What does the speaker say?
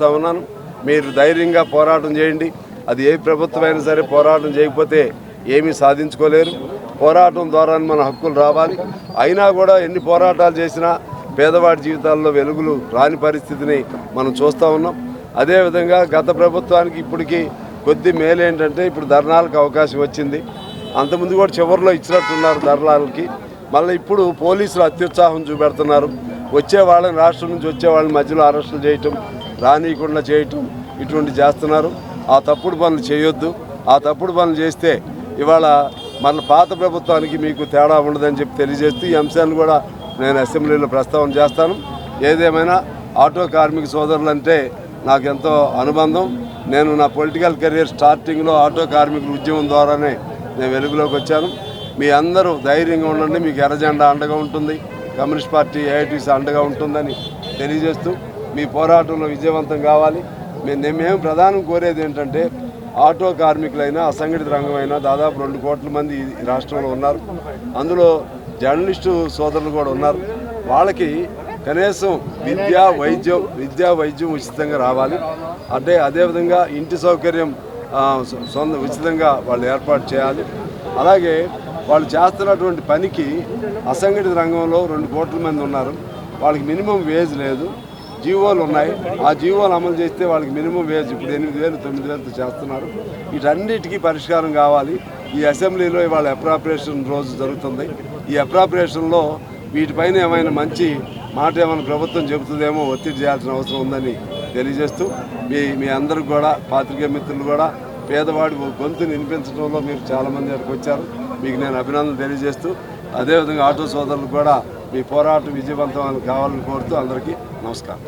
ఉన్నాను. మీరు ధైర్యంగా పోరాటం చేయండి. అది ఏ ప్రభుత్వమైనా సరే పోరాటం చేయకపోతే ఏమీ సాధించుకోలేరు. పోరాటం ద్వారా మన హక్కులు రావాలి. అయినా కూడా ఎన్ని పోరాటాలు చేసినా పేదవాడి జీవితాల్లో వెలుగులు రాని పరిస్థితిని మనం చూస్తూ ఉన్నాం. అదేవిధంగా గత ప్రభుత్వానికి ఇప్పటికీ కొద్ది మేలు ఏంటంటే ఇప్పుడు ధర్నాలకు అవకాశం వచ్చింది. అంతకుముందు కూడా చివరిలో ఇచ్చినట్టున్నారు ధర్నాలకి. మళ్ళీ ఇప్పుడు పోలీసులు అత్యుత్సాహం చూపెడుతున్నారు. వచ్చే వాళ్ళని రాష్ట్రం నుంచి వచ్చే వాళ్ళని మధ్యలో అరెస్టులు చేయటం, రానియకుండా చేయటం ఇటువంటి చేస్తున్నారు. ఆ తప్పుడు పనులు చేయొద్దు. ఆ తప్పుడు పనులు చేస్తే ఇవాళ మన పాత ప్రభుత్వానికి మీకు తేడా ఉండదని చెప్పి తెలియజేస్తూ ఈ అంశాలను కూడా నేను అసెంబ్లీలో ప్రస్తావన చేస్తాను. ఏదేమైనా ఆటో కార్మిక సోదరులంటే నాకు ఎంతో అనుబంధం. నేను నా పొలిటికల్ కెరీర్ స్టార్టింగ్లో ఆటో కార్మికుల ఉద్యమం ద్వారానే నేను వెలుగులోకి వచ్చాను. మీ అందరూ ధైర్యంగా ఉండండి. మీకు ఎర్రజెండా అండగా ఉంటుంది, కమ్యూనిస్ట్ పార్టీ ఏఐటీసీ అండగా ఉంటుందని తెలియజేస్తూ మీ పోరాటంలో విజయవంతం కావాలి. మేము ప్రధానం కోరేది ఏంటంటే ఆటో కార్మికులైనా అసంఘటిత రంగమైనా దాదాపు 2 కోట్ల మంది ఈ రాష్ట్రంలో ఉన్నారు. అందులో జర్నలిస్టు సోదరులు కూడా ఉన్నారు. వాళ్ళకి కనీసం విద్యా వైద్యం ఉచితంగా రావాలి. అదేవిధంగా ఇంటి సౌకర్యం ఉచితంగా వాళ్ళు ఏర్పాటు చేయాలి. అలాగే వాళ్ళు చేస్తున్నటువంటి పనికి అసంఘటిత రంగంలో 2 కోట్ల మంది ఉన్నారు. వాళ్ళకి మినిమం వేజ్ లేదు. జీవోలు ఉన్నాయి. ఆ జీవోలు అమలు చేస్తే వాళ్ళకి మినిమం వేజ్ ఇప్పుడు 8,000 9,000 చేస్తున్నారు. వీటన్నిటికీ పరిష్కారం కావాలి. ఈ అసెంబ్లీలో ఇవాళ అప్రాప్రియేషన్ రోజు జరుగుతుంది. ఈ అప్రాప్రియేషన్లో వీటిపైన ఏమైనా మంచి మాట ఏమైనా ప్రభుత్వం చెబుతుందేమో ఒత్తిడి చేయాల్సిన అవసరం ఉందని తెలియజేస్తూ మీ అందరికి కూడా పాత్రికేయ మిత్రులు కూడా పేదవాడి గొంతుని వినిపించడంలో మీరు చాలామంది అక్కడికి వచ్చారు. మీకు నేను అభినందనలు తెలియజేస్తూ అదేవిధంగా ఆటో సోదరులు కూడా మీ పోరాటం విజయవంతం కావాలని కోరుతూ అందరికీ నమస్కారం.